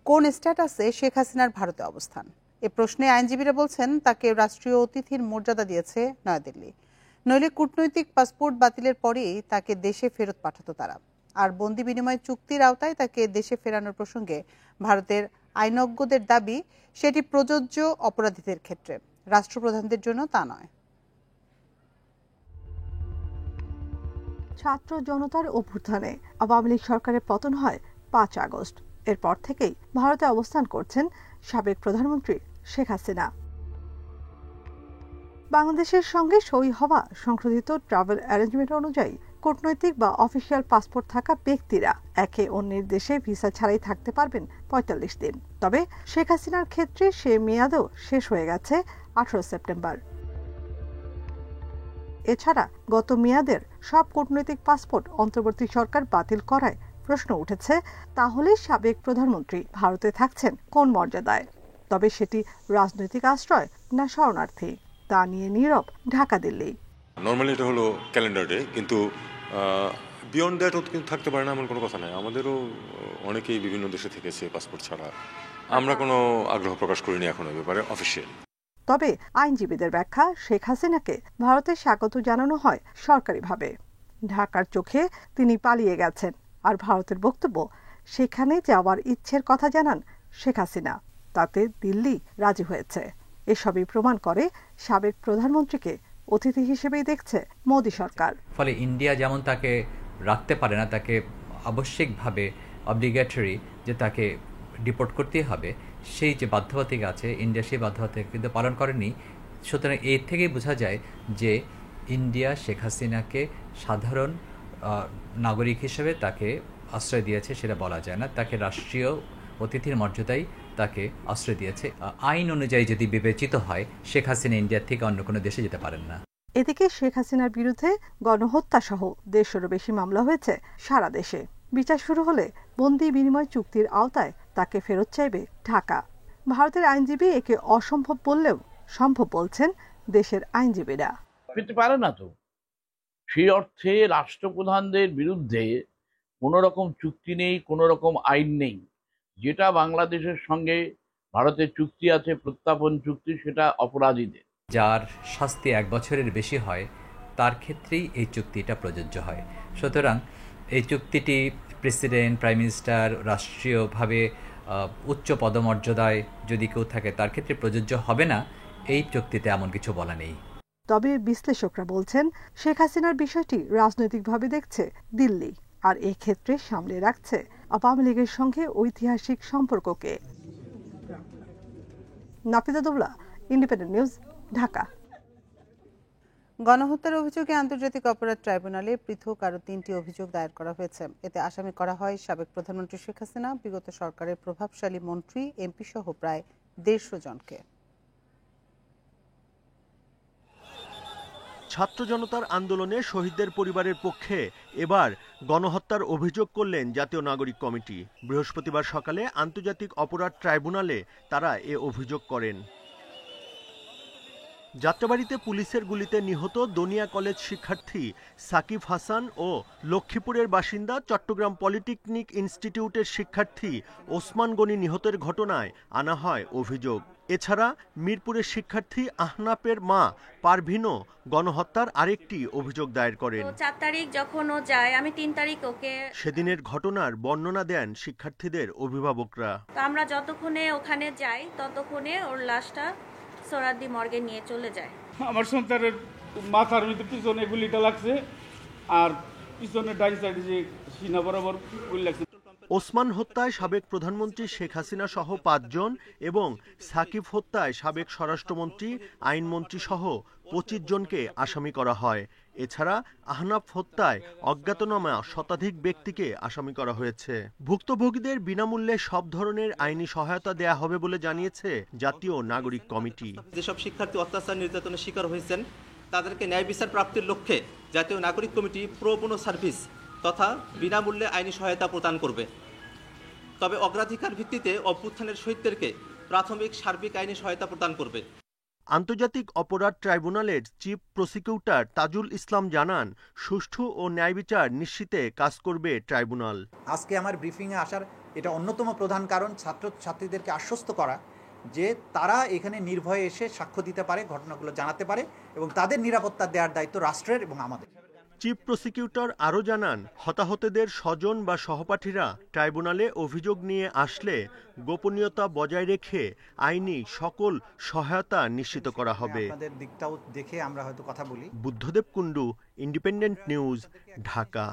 কোন স্ট্যাটাসে শেখ হাসিনার ভারতে অবস্থান? এ প্রশ্নে আইনজীবীরা বলছেন তাকে রাষ্ট্রীয় অতিথির মর্যাদা দিয়েছে নয়াদিল্লি। নইলে কূটনৈতিক পাসপোর্ট বাতিলের পরেই তাকে দেশে ফেরত পাঠাতো তারা। আর বন্দি বিনিময় চুক্তির আওতায় তাকে দেশে ফেরানোর প্রসঙ্গে ভারতের আইনজ্ঞদের দাবি সেটি প্রযোজ্য অপরাধীদের ক্ষেত্রে, রাষ্ট্রপ্রধানদের জন্য তা নয়। ছাত্র জনতার অভ্যুত্থানে আওয়ামী লীগ সরকারের পতন হয় ৫ আগস্ট। এরপর থেকেই ভারতে অবস্থান করছেন সাবেক প্রধানমন্ত্রী শেখ হাসিনা। বাংলাদেশের সঙ্গে সই হওয়া সংশোধিত ট্রাভেল অ্যারেঞ্জমেন্ট অনুযায়ী কূটনৈতিক বা অফিসিয়াল পাসপোর্ট থাকা ব্যক্তিরা একে অন্যের দেশে ভিসা ছাড়াই থাকতে পারবেন ৪৫ দিন। তবে শেখ হাসিনার ক্ষেত্রে সে মেয়াদও শেষ হয়ে গেছে ১৮ সেপ্টেম্বর। এছাড়া গত মেয়াদের সব কূটনৈতিক পাসপোর্ট অন্তর্বর্তী সরকার বাতিল করায় প্রশ্ন উঠেছে, তাহলে সাবেক প্রধানমন্ত্রী ভারতে থাকছেন কোন মর্যাদায়? তবে সেটি রাজনৈতিক আশ্রয় না শরণার্থী, তা নিয়ে নীরব ঢাকা দিল্লি। নর্মালি এটা হলো ক্যালেন্ডার ডে, কিন্তু বিয়ন্ড দ্যাটও কিন্তু থাকতে পারে না এমন কোনো কথা নাই। আমাদেরও অনেকেই বিভিন্ন দেশে থেকেছে পাসপোর্ট ছাড়া। আমরা কোনো আগ্রহ প্রকাশ করিনি এখন এই ব্যাপারে অফিসিয়াল। তবে আইনজীবীদের ব্যাখ্যা, শেখ হাসিনাকে ভারতে স্বাগত জানানো হয় সরকারিভাবে। ঢাকার চোখে তিনি পালিয়ে গেছেন, আর ভারতের বক্তব্য সেখানে যাওয়ার ইচ্ছের কথা জানান শেখ হাসিনা। তাতে দিল্লি রাজি হয়েছে। এসবই প্রমাণ করে সাবেক প্রধানমন্ত্রীকে অতিথি হিসেবেই দেখছে মোদী সরকার। ফলে ইন্ডিয়া যেমন তাকে রাখতে পারে না, তাকে আবশ্যিকভাবে অব্লিগেটরি যে তাকে ডিপোর্ট করতেই হবে, সেই যে বাধ্যবাধকতা আছে, ইন্ডিয়া সেই বাধ্যবাধকতা কিন্তু পালন করেনি। সুতরাং এর থেকেই বোঝা যায় যে ইন্ডিয়া শেখ হাসিনাকে সাধারণ নাগরিক হিসেবে তাকে আশ্রয় দিয়েছে, সেটা বলা যায় না। তাকে রাষ্ট্রীয় অতিথির মর্যাদায় তাকে আশ্রয় দিয়েছে। আইন অনুযায়ী যদি বিবেচিত হয়, শেখ হাসিনা ইন্ডিয়ার থেকে অন্য কোনো দেশে যেতে পারেন না। এদিকে শেখ হাসিনার বিরুদ্ধে গণহত্যা সহ ১৫০ বেশি মামলা হয়েছে সারা দেশে। বিচার শুরু হলে বন্দি বিনিময় চুক্তির আওতায় তাকে ফেরত চাইবে ঢাকা। ভারতের আইনজীবী একে অসম্ভব বললেও সম্ভব বলছেন দেশের আইনজীবীরা। পেতে পারে না তো। সেই অর্থে রাষ্ট্রপ্রধানদের বিরুদ্ধে কোনো রকম চুক্তি নেই, কোনো রকম আইন নেই। যেটা বাংলাদেশের সঙ্গে ভারতের চুক্তি আছে, প্রত্যাপন চুক্তি, সেটা অপরাধীদের। যার শাস্তি ১ বছরের বেশি হয় তার ক্ষেত্রেই এই চুক্তিটা প্রযোজ্য হয়। সুতরাং এই চুক্তিটি প্রেসিডেন্ট, প্রাইম মিনিস্টার, রাষ্ট্রীয়ভাবে উচ্চ পদমর্যাদায় যদি কেউ থাকে তার ক্ষেত্রে প্রযোজ্য হবে না, এই চুক্তিতে এমন কিছু বলা নেই। তবে বিশ্লেষকরা বলছেন শেখ হাসিনার বিষয়টি রাজনৈতিকভাবে দেখছে দিল্লি, আর এক্ষেত্রে সামলে রাখছে আওয়ামী লীগের সঙ্গে ঐতিহাসিক সম্পর্ককে। Nafiza Daula, independent news, Dhaka. গণহত্যার অভিযোগে আন্তর্জাতিক অপরাধ ট্রাইব্যুনালে পৃথক আরও ৩টি অভিযোগ দায়ের করা হয়েছে। এতে আসামি করা হয় সাবেক প্রধানমন্ত্রী শেখ হাসিনা, বিগত সরকারের প্রভাবশালী মন্ত্রী, এমপি সহ প্রায় ১৫০ জনকে। ছাত্র জনতার আন্দোলনে শহীদদের পরিবারের পক্ষে এবার গণহত্যার অভিযোগ করলেন জাতীয় নাগরিক কমিটি। বৃহস্পতিবার সকালে আন্তর্জাতিক অপরাধ ট্রাইব্যুনালে তারা এ অভিযোগ করেন। যাত্রাবাড়িতে পুলিশের গুলিতে নিহত দনিয়া কলেজ শিক্ষার্থী সাকিব হাসান ও লক্ষ্মীপুরের বাসিন্দা চট্টগ্রাম পলিটেকনিক ইনস্টিটিউটের শিক্ষার্থী ওসমান গনি নিহতের ঘটনায় আনা হয় অভিযোগ। এছাড়া মিরপুরের শিক্ষার্থী আহনাফের মা পারভিনও গণহত্যার আরেকটি অভিযোগ দায়ের করেন। ৪ তারিখ যখন ও যায়, আমি ৩ তারিখ ওকে। সেদিনের ঘটনার বর্ণনা দেন শিক্ষার্থীদের অভিভাবকরা। তো আমরা যতক্ষণে ওখানে যাই ততক্ষণে ওর লাশটা সোহরাওয়ার্দী মর্গে নিয়ে চলে যায়। আমার সন্তানের মাথার ভিতরে পিছনে গুলিটা লাগছে, আর পিছনে ডাইন সাইডে যে সিনা বরাবর গুলি লাগছে। ওসমান হত্যায় সাবেক প্রধানমন্ত্রী শেখ হাসিনা সহ ৫ জন এবং সাকিব হত্যায় সাবেক স্বরাষ্ট্রমন্ত্রী, আইনমন্ত্রী সহ ২৫ জনকে আসামি করা হয়। এছাড়া আহনাফ হত্যায় অজ্ঞাতনামা শতাধিক ব্যক্তিকে আসামি করা হয়েছে। ভুক্তভোগীদের বিনামূল্যে সব ধরনের আইনি সহায়তা দেয়া হবে বলে জানিয়েছে জাতীয় নাগরিক কমিটি। যেসব শিক্ষার্থী অত্যাচার নির্যাতনের শিকার হয়েছেন তাদেরকে ন্যায় বিচার প্রাপ্তির লক্ষ্যে জাতীয় নাগরিক কমিটি প্রো বোনো সার্ভিস তথা বিনামূল্যে আইনি সহায়তা প্রদান করবে। তবে অগ্রাধিকার ভিত্তিতে অভ্যুত্থানের শহীদদেরকে প্রাথমিক সার্বিক আইনি সহায়তা প্রদান করবে। আন্তর্জাতিক অপরাধ ট্রাইব্যুনালের চিফ প্রসিকিউটর তাজুল ইসলাম জানান, সুষ্ঠু ও ন্যায় বিচার নিশ্চিতে কাজ করবে ট্রাইব্যুনাল। আজকে আমার ব্রিফিংয়ে আসার এটা অন্যতম প্রধান কারণ ছাত্রছাত্রীদেরকে আশ্বস্ত করা যে তারা এখানে নির্ভয়ে এসে সাক্ষ্য দিতে পারে, ঘটনাগুলো জানাতে পারে এবং তাদের নিরাপত্তা দেওয়ার দায়িত্ব রাষ্ট্রের এবং আমাদের। চিফ প্রসিকিউটর আরও জানান, হতাহতদের স্বজন বা সহপাঠীরা ট্রাইব্যুনালে অভিযোগ নিয়ে আসলে গোপনীয়তা বজায় রেখে আইনি সকল সহায়তা নিশ্চিত করা হবে। আপনাদের দিকটাও দেখে আমরা হয়তো কথা বলি। Buddhadeb Kundu, independent news, Dhaka.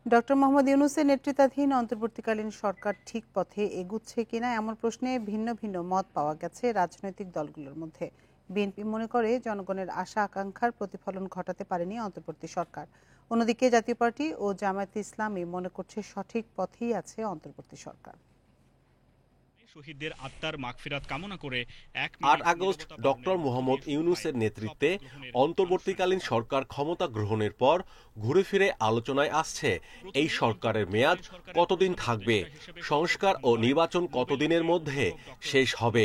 Doctor Mohammad ইউনূসের নেতৃত্বাধীন অন্তর্বর্তীকালীন সরকার ঠিক পথে এগুচ্ছে কিনা এমন প্রশ্নে ভিন্ন ভিন্ন মত পাওয়া গেছে রাজনৈতিক দলগুলোর মধ্যে। বিএনপি মনে করে জনগণের আশা আকাঙ্ক্ষার প্রতিফলন ঘটাতে পারেনি অন্তর্বর্তী সরকার। অন্যদিকে জাতীয় পার্টি ও জামায়াতে ইসলামী মনে করছে সঠিক পথেই আছে অন্তর্বর্তী সরকার। শহীদদের আত্মার মাগফিরাত কামনা করে ৮ আগস্ট ডক্টর মোহাম্মদ ইউনূসের নেতৃত্বে অন্তর্বর্তীকালীন সরকার ক্ষমতা গ্রহণের পর ঘুরে ফিরে আলোচনায় আসছে এই সরকারের মেয়াদ কতদিন থাকবে, সংস্কার ও নির্বাচন কতদিনের মধ্যে শেষ হবে।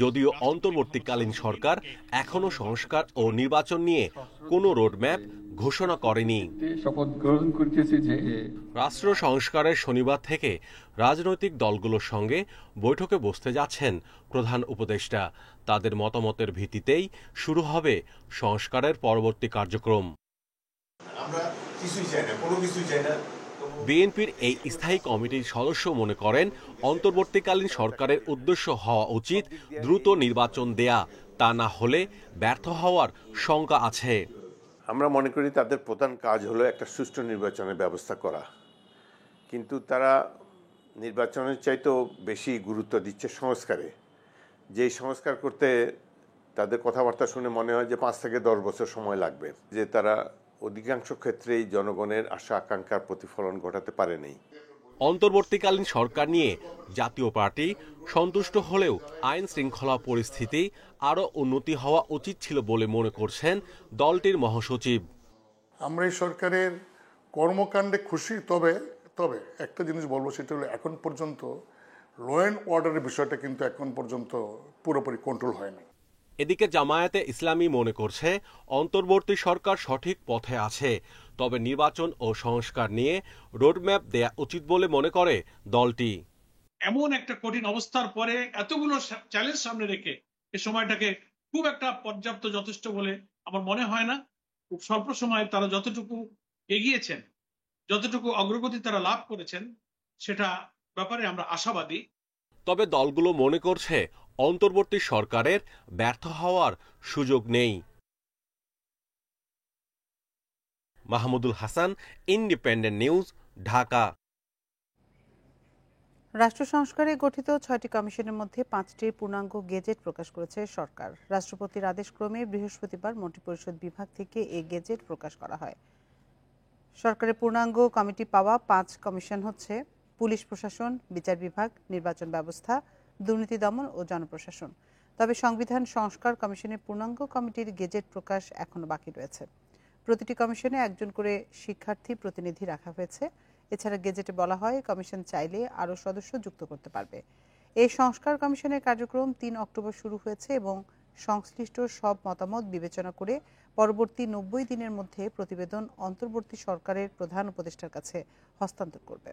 যদিও অন্তর্বর্তীকালীন সরকার এখনো সংস্কার ও নির্বাচন নিয়ে কোনো রোডম্যাপ ঘোষণা করেনি। শপথ গ্রহণ করতেছি যে রাষ্ট্র সংস্কারের শনিবার থেকে রাজনৈতিক দলগুলোর সঙ্গে বৈঠকে বসতে যাচ্ছেন প্রধান উপদেষ্টা। তাদের মতামতের ভিত্তিতেই শুরু হবে সংস্কারের পরবর্তী কার্যক্রম। আমরা কিছুই চাই না, কোনো কিছুই চাই না। বিএনপির এই স্থায়ী কমিটির সদস্য মনে করেন, অন্তর্বর্তীকালীন সরকারের উদ্দেশ্য হওয়া উচিত দ্রুত নির্বাচন দেয়া, তা না হলে ব্যর্থ হওয়ার শঙ্কা আছে। আমরা মনে করি তাদের প্রধান কাজ হলো একটা সুষ্ঠু নির্বাচনের ব্যবস্থা করা, কিন্তু তারা নির্বাচনের চাইতেও বেশি গুরুত্ব দিচ্ছে সংস্কারে। যেই সংস্কার করতে তাদের কথাবার্তা শুনে মনে হয় যে 5 থেকে 10 বছর সময় লাগবে, যে তারা অধিকাংশ ক্ষেত্রেই জনগণের আশা আকাঙ্ক্ষার প্রতিফলন ঘটাতে পারেনি। অন্তর্বর্তীকালীন সরকার নিয়ে জাতীয় পার্টি সন্তুষ্ট হলেও আইন শৃঙ্খলা পরিস্থিতি আরও উন্নতি হওয়া উচিত ছিল বলে মনে করছেন দলটির মহাসচিব। আমরা এই সরকারের কর্মকাণ্ডে খুশি, তবে একটা জিনিস বলবো, সেটা হলো এখন পর্যন্ত ল অ্যান্ড অর্ডারের বিষয়টা কিন্তু এখন পর্যন্ত পুরোপুরি কন্ট্রোল হয়নি। এদিকে জামায়াতে ইসলামী মনে করছে অন্তর্বর্তী সরকার সঠিক পথে আছে, তবে নির্বাচন ও সংস্কার নিয়ে রোডম্যাপ দেয়া উচিত বলে মনে করে দলটি। এমন একটা কঠিন অবস্থার পরে এতগুলো চ্যালেঞ্জ সামনে রেখে এই সময়টাকে খুব একটা পর্যাপ্ত যথেষ্ট বলে আমার মনে হয় না। খুব স্বল্প সময়ে তারা যতটুকু এগিয়েছেন, যতটুকু অগ্রগতি তারা লাভ করেছেন, সেটা ব্যাপারে আমরা আশাবাদী। তবে দলগুলো মনে করছে অন্তর্বর্তী সরকারের ব্যর্থ হওয়ার সুযোগ নেই। Mahmudul Hasan, independent news, Dhaka. রাষ্ট্র সংস্কারে গঠিত 6টি কমিশনের মধ্যে 5টির পূর্ণাঙ্গ গেজেট প্রকাশ করেছে সরকার। রাষ্ট্রপতির আদেশক্রমে বৃহস্পতিবার মন্ত্রিপরিষদ বিভাগ থেকে এই গেজেট প্রকাশ করা হয়। সরকারের পূর্ণাঙ্গ কমিটি পাওয়া 5 কমিশন হচ্ছে পুলিশ প্রশাসন, বিচার বিভাগ, নির্বাচন ব্যবস্থা, দুর্নীতি দমন ও জনপ্রশাসন। তবে সংবিধান সংস্কার কমিশনের পূর্ণাঙ্গ কমিটির গেজেট প্রকাশ এখনো বাকি রয়েছে। প্রতিটি কমিশনে একজন করে শিক্ষার্থী প্রতিনিধি রাখা হয়েছে। এছাড়া গেজেটে বলা হয় কমিশন চাইলে আরও সদস্য যুক্ত করতে পারবে। এই সংস্কার কমিশনের কার্যক্রম 3 অক্টোবর শুরু হয়েছে এবং সংশ্লিষ্ট সব মতামত বিবেচনা করে পরবর্তী 90 দিনের মধ্যে প্রতিবেদন অন্তর্বর্তী সরকারের প্রধান উপদেষ্টার কাছে হস্তান্তর করবে।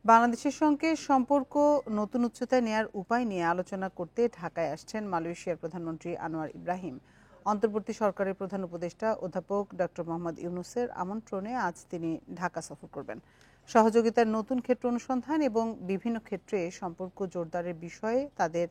বাংলাদেশের সঙ্গে সম্পর্ক নতুন উচ্চতায় নেয়ার উপায় নিয়ে আলোচনা করতে ঢাকায় আসছেন মালয়েশিয়ার প্রধানমন্ত্রী আনোয়ার ইব্রাহিম। অন্তর্বর্তী সরকারের প্রধান উপদেষ্টা অধ্যাপক ডক্টর মোহাম্মদ ইউনূসের আমন্ত্রণে আজ তিনি ঢাকা সফর করবেন। সহযোগিতার নতুন ক্ষেত্র অনুসন্ধান এবং বিভিন্ন ক্ষেত্রে সম্পর্ক জোরদারের বিষয়ে তাদের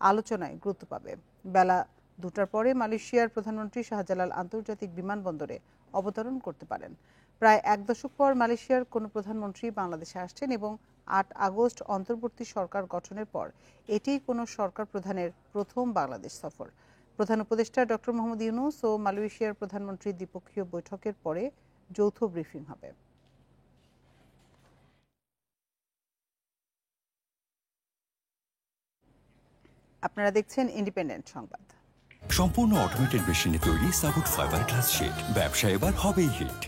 আলোচনায় গুরুত্ব পাবে। বেলা 2টার পরে মালয়েশিয়ার প্রধানমন্ত্রী শাহজালাল আন্তর্জাতিক বিমানবন্দরে অবতরণ করতে পারেন। প্রায় 1 দশক পর মালয়েশিয়ার কোনো প্রধানমন্ত্রী বাংলাদেশে আসছেন এবং 8 আগস্ট অন্তর্বর্তী সরকার গঠনের পর এটিই কোনো সরকার প্রধানের প্রথম বাংলাদেশ সফর। প্রধান উপদেষ্টা ডক্টর মোহাম্মদ ইউনূস ও মালয়েশিয়ার প্রধানমন্ত্রীর দ্বিপক্ষীয় বৈঠকের পরে যৌথ ব্রিফিং হবে। আপনারা দেখছেন ইন্ডিপেন্ডেন্ট সংবাদ। সম্পূর্ণ অটোমেটেড মেশিনে তৈরি সাপোর্ট ফাইবার গ্লাস শীট, ব্যবসা এবার হবেই হিট।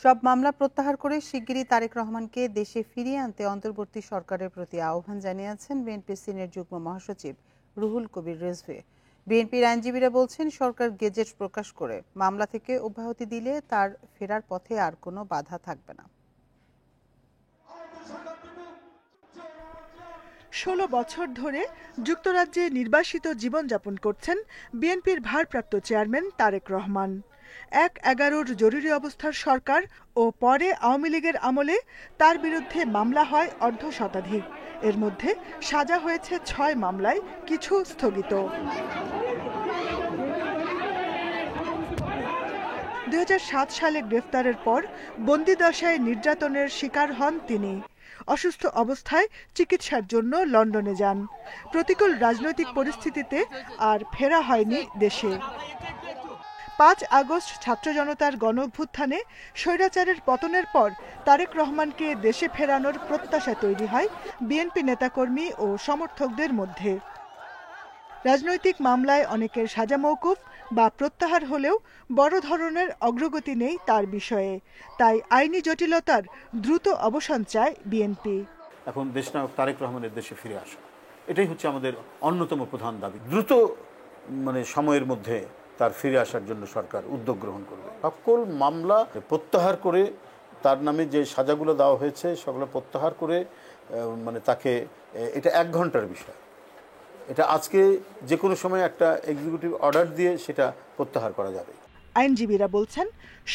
সব মামলা প্রত্যাহার করে শিগগিরই তারেক রহমানকে দেশে ফিরিয়ে আনতে অন্তর্বর্তী সরকারের প্রতি আহ্বান জানিয়েছেন বিএনপির সিনিয়র যুগ্ম মহাসচিব রুহুল কবির রিজভী। বিএনপির আইনজীবীরা বলছেন, সরকার গেজেট প্রকাশ করে মামলা থেকে অব্যাহতি দিলে তার ফেরার পথে আর কোনো বাধা থাকবে না। 16 বছর ধরে যুক্তরাজ্যে নির্বাসিত জীবনযাপন করছেন বিএনপির ভারপ্রাপ্ত চেয়ারম্যান তারেক রহমান। ১/১১ জরুরি অবস্থার সরকার ও পরে আওয়ামী লীগের আমলে তার বিরুদ্ধে মামলা হয় অর্ধশতাধিক। এর মধ্যে সাজা হয়েছে ৬ মামলায়, কিছু স্থগিত। ২০০৭ সালে গ্রেফতারের পর বন্দিদশায় নির্যাতনের শিকার হন তিনি। অসুস্থ অবস্থায় চিকিৎসার জন্য লন্ডনে যান। প্রতিকূল রাজনৈতিক পরিস্থিতিতে আর ফেরা হয়নি দেশে। ৫ আগস্ট ছাত্র জনতার গণঅভ্যুত্থানে স্বৈরাচারের পতনের পর তারেক রহমানকে দেশে ফেরানোর প্রত্যাশা তৈরি হয় বিএনপি নেতাকর্মী ও সমর্থকদের মধ্যে। রাজনৈতিক মামলায় অনেকের সাজা মওকুফ বা প্রত্যাহার হলেও বড় ধরনের অগ্রগতি নেই তার বিষয়ে। তাই আইনি জটিলতার দ্রুত অবসান চায় বিএনপি। এখন দেশনায়ক তারেক রহমানের দেশে ফিরে আসা, এটাই হচ্ছে আমাদের অন্যতম প্রধান দাবি। দ্রুত সময়ের মধ্যে তার ফিরে আসার জন্য সরকার উদ্যোগ গ্রহণ করবে। সকল মামলা প্রত্যাহার করে তার নামে যে সাজাগুলো দেওয়া হয়েছে সেগুলো প্রত্যাহার করে তাকে, এটা 1 ঘন্টার বিষয়, এটা আজকে যে কোনো সময় একটা এক্সিকিউটিভ অর্ডার দিয়ে সেটা প্রত্যাহার করা যাবে। আইনজীবীরা বলছেন,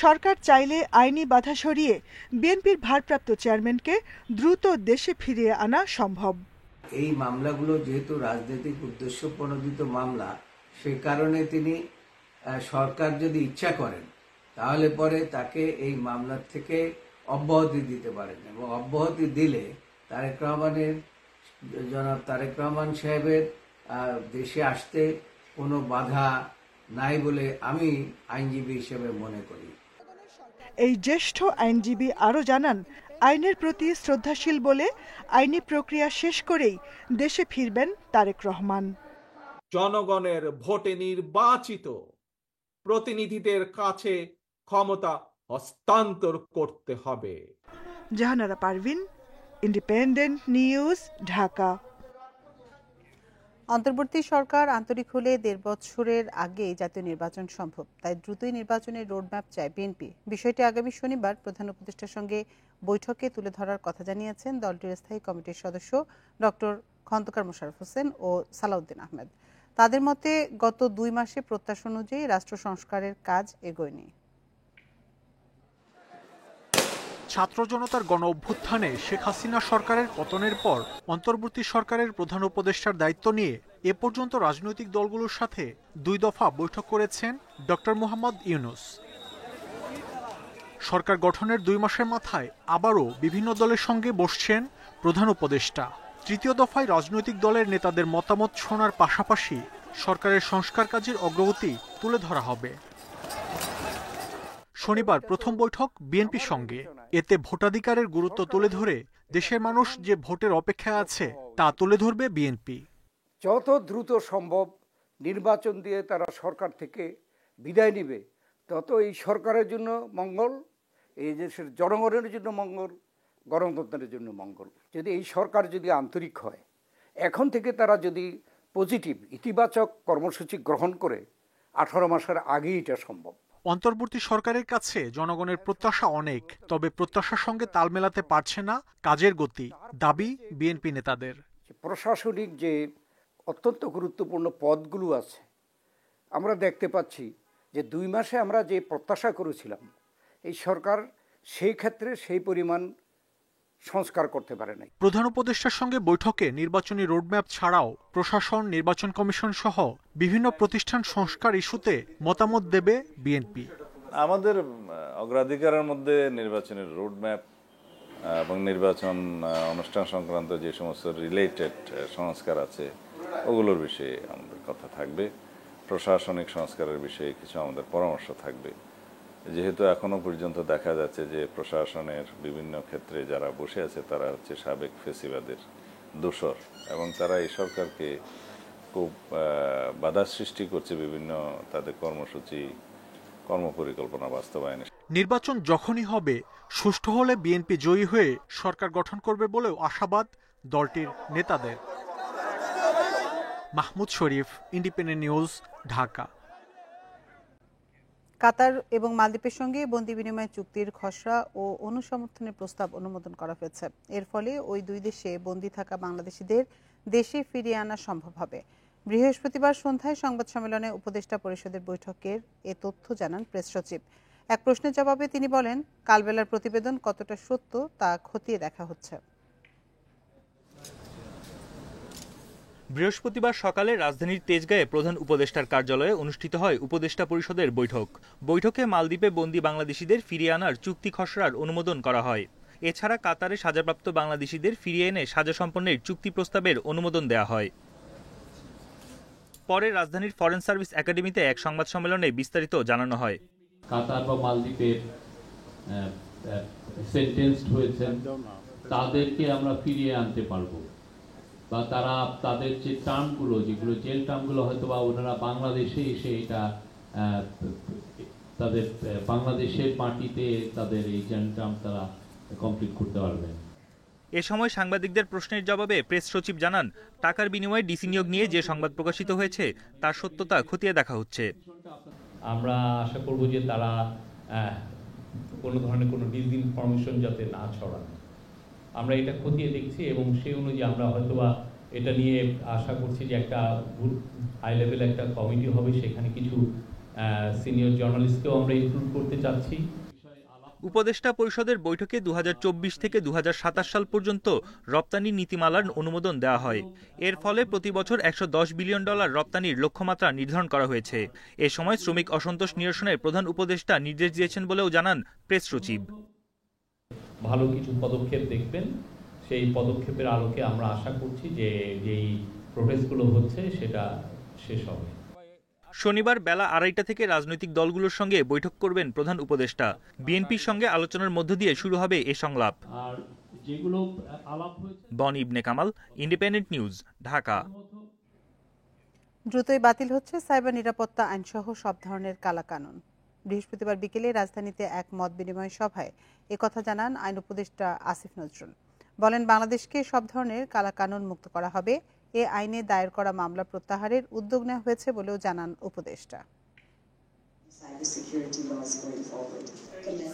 সরকার চাইলে আইনি বাধা সরিয়ে বিএনপির ভারপ্রাপ্ত চেয়ারম্যানকে দ্রুত দেশে ফিরিয়ে আনা সম্ভব। এই মামলাগুলো যেহেতু রাজনৈতিক উদ্দেশ্য প্রণোদিত মামলা, সে কারণে তিনি সরকার যদি ইচ্ছা করেন তাহলে পরে তাকে এই মামলার থেকে অব্যাহতি দিতে পারেন, এবং অব্যাহতি দিলে জনাব তারেক রহমান সাহেবের দেশে আসতে কোনো বাধা নাই বলে আমি আইনজীবী হিসেবে মনে করি। এই জ্যেষ্ঠ আইনজীবী আরও জানান, আইনের প্রতি শ্রদ্ধাশীল বলে আইনি প্রক্রিয়া শেষ করেই দেশে ফিরবেন তারেক রহমান। জনগণের ভোটে নির্বাচিত প্রতিনিধিদের কাছে ক্ষমতা হস্তান্তর করতে হবে। Jahanara Parvin, independent news, Dhaka. অন্তর্বর্তী সরকার আন্তরিক হলে 1.5 বছরের আগেই জাতীয় নির্বাচন সম্ভব, তাই দ্রুতই নির্বাচনের রোডম্যাপ চায় বিএনপি। বিষয়টি আগামী শনিবার প্রধান উপদেষ্টার সঙ্গে বৈঠকে তুলে ধরার কথা জানিয়েছেন দলটির স্থায়ী কমিটির সদস্য ডক্টর খন্দকার মোশাররফ হোসেন ও সালাউদ্দিন আহমেদ। তাদের মতে গত 2 মাসে প্রত্যাশা অনুযায়ী রাষ্ট্র সংস্কারের কাজ এগোয়নি। ছাত্র জনতার গণ অভ্যুত্থানে শেখ হাসিনা সরকারের পতনের পর অন্তর্বর্তী সরকারের প্রধান উপদেষ্টার দায়িত্ব নিয়ে এ পর্যন্ত রাজনৈতিক দলগুলোর সাথে 2 দফা বৈঠক করেছেন ডক্টর মোহাম্মদ ইউনূস। সরকার গঠনের 2 মাসের মাথায় আবারও বিভিন্ন দলের সঙ্গে বসছেন প্রধান উপদেষ্টা। তৃতীয় দফায় রাজনৈতিক দলের নেতাদের মতামত শোনার পাশাপাশি সরকারের সংস্কার কাজের অগ্রগতি তুলে ধরা হবে। শনিবার প্রথম বৈঠক বিএনপির সঙ্গে। এতে ভোটাধিকারের গুরুত্ব তুলে ধরে দেশের মানুষ যে ভোটের অপেক্ষায় আছে তা তুলে ধরবে বিএনপি। যত দ্রুত সম্ভব নির্বাচন দিয়ে তারা সরকার থেকে বিদায় নেবে, তত এই সরকারের জন্য মঙ্গল, এই দেশের জনগণের জন্য মঙ্গল, গণতন্ত্রের জন্য মঙ্গল। যদি এই সরকার যদি আন্তরিক হয়, এখন থেকে তারা যদি পজিটিভ ইতিবাচক কর্মসূচি গ্রহণ করে, 18 মাসের আগেই এটা সম্ভব। অন্তর্বর্তী সরকারের কাছে জনগণের প্রত্যাশা অনেক, তবে প্রত্যাশার সঙ্গে তাল মেলাতে পারছে না কাজের গতি, দাবি বিএনপি নেতাদের। প্রশাসনিক যে অত্যন্ত গুরুত্বপূর্ণ পদগুলো আছে, আমরা দেখতে পাচ্ছি যে 2 মাসে আমরা যে প্রত্যাশা করেছিলাম, এই সরকার সেই ক্ষেত্রে সেই পরিমাণ সংস্কার করতে পারে নাই। প্রধান উপদেষ্টার সঙ্গে বৈঠকে নির্বাচনী রোডম্যাপ ছাড়াও প্রশাসন, নির্বাচন কমিশন সহ বিভিন্ন প্রতিষ্ঠান সংস্কার ইস্যুতে মতামত দেবে বিএনপি। আমাদের অগ্রাধিকারের মধ্যে নির্বাচনের রোডম্যাপ এবং নির্বাচন অনুষ্ঠান সংক্রান্ত যে সমস্ত রিলেটেড সংস্কার আছে ওগুলোর বিষয়ে আমাদের কথা থাকবে। প্রশাসনিক সংস্কারের বিষয়ে কিছু আমাদের পরামর্শ থাকবে। যেহেতু এখনো পর্যন্ত দেখা যাচ্ছে যে প্রশাসনের বিভিন্ন ক্ষেত্রে যারা বসে আছে তারা হচ্ছে সাবেক ফেসিবাদের দোসর, এবং তারা এই সরকারকে খুব বাধা সৃষ্টি করছে বিভিন্ন তাদের কর্মসূচি, কর্মপরিকল্পনা বাস্তবায়নে। নির্বাচন যখনই হবে, সুষ্ঠু হলে বিএনপি জয়ী হয়ে সরকার গঠন করবে বলেও আশাবাদ দলটির নেতাদের। মাহমুদ শরীফ, ইন্ডিপেন্ডেন্ট নিউজ, ঢাকা। কাতার এবং মালদ্বীপের সঙ্গে বন্দি বিনিময় চুক্তির খসড়া ও অনুসমর্থনের প্রস্তাব অনুমোদন করা হয়েছে। এর ফলে ওই দুই দেশে বন্দি থাকা বাংলাদেশিদের দেশে ফিরিয়ে আনা সম্ভব হবে। বৃহস্পতিবার সন্ধ্যায় সংবাদ সম্মেলনে উপদেষ্টা পরিষদের বৈঠকের এ তথ্য জানান প্রেস সচিব। এক প্রশ্নের জবাবে তিনি বলেন, কালবেলার প্রতিবেদন কতটা সত্য তা খতিয়ে দেখা হচ্ছে। বৃহস্পতিবার সকালে রাজধানীর তেজগাঁয়ে প্রধান উপদেষ্টার কার্যালয়ে অনুষ্ঠিত হয় উপদেষ্টা পরিষদের বৈঠক। বৈঠকে মালদ্বীপে বন্দি বাংলাদেশিদের ফিরিয়ে আনার চুক্তি খসড়ার অনুমোদন করা হয়। এছাড়া কাতারে সাজাপ্রাপ্ত বাংলাদেশিদের ফিরিয়ে এনে সাজা সম্পন্নের চুক্তি প্রস্তাবের অনুমোদন দেওয়া হয়। পরে রাজধানীর ফরেন সার্ভিস একাডেমিতে এক সংবাদ সম্মেলনে বিস্তারিত জানানো হয়। কাতার বা মালদ্বীপের সেন্টেন্সড হয়েছেন তাদেরকে আমরা ফিরিয়ে আনতে পারবো, বা তারা তাদের যে টার্মগুলো, যেগুলো জেল টার্মগুলো হয়তো বা ওনারা বাংলাদেশে এসে এটা তাদের বাংলাদেশের মাটিতে তাদের এই জেল টার্ম তারা কমপ্লিট করতে পারবেন। এ সময় সাংবাদিকদের প্রশ্নের জবাবে প্রেস সচিব জানান, টাকার বিনিময়ে ডিসি নিয়োগ নিয়ে যে সংবাদ প্রকাশিত হয়েছে তার সত্যতা খতিয়ে দেখা হচ্ছে। আমরা আশা করব যে তারা কোনো ধরনের কোনো ডিসইনফরমেশন যাতে না ছড়ায়, আমরা এটা খতিয়ে দেখছি এবং সেই অনুযায়ী আমরা হয়তোবা এটা নিয়ে আশা করছি যে একটা হাই লেভেল একটা কমিটি হবে, সেখানে কিছু সিনিয়র জার্নালিস্টকেও আমরা ইনক্লুড করতে চাচ্ছি। উপদেষ্টা পরিষদের বৈঠকে 2024 থেকে 2027 সাল পর্যন্ত রপ্তানি নীতিমালার অনুমোদন দেওয়া হয়। এর ফলে প্রতি বছর $110 বিলিয়ন রপ্তানির লক্ষ্যমাত্রা নির্ধারণ করা হয়েছে। এ সময় শ্রমিক অসন্তোষ নিরসনে প্রধান উপদেষ্টা নির্দেশ দিয়েছেন বলেও জানান প্রেস সচিব। ভালো কিছু পদক্ষেপ দেখবেন, সেই পদক্ষেপের আলোকে আমরা আশা করছি যে যেই প্রোগ্রেসগুলো হচ্ছে সেটা শেষ হবে। শনিবার বেলা 2:30 থেকে রাজনৈতিক দলগুলোর সঙ্গে বৈঠক করবেন প্রধান উপদেষ্টা। বিএনপির সঙ্গে আলোচনার মধ্য দিয়ে শুরু হবে এ সংলাপ। বনি ইবনে কামাল, ইন্ডিপেন্ডেন্ট নিউজ, ঢাকা। দ্রুতই বাতিল হচ্ছে সাইবার নিরাপত্তা আইনসহ সব ধরনের কালাকানুন। বৃহস্পতিবার বিকেলে রাজধানীতে এক মত বিনিময় সভায় একথা জানান আইন উপদেষ্টা আসিফ নজরুল। বলেন, বাংলাদেশকে সব ধরনের কালাকানুন মুক্ত করা হবে। এ আইনে দায়ের করা মামলা প্রত্যাহারের উদ্যোগ নেওয়া হয়েছে বলেও জানান উপদেষ্টা।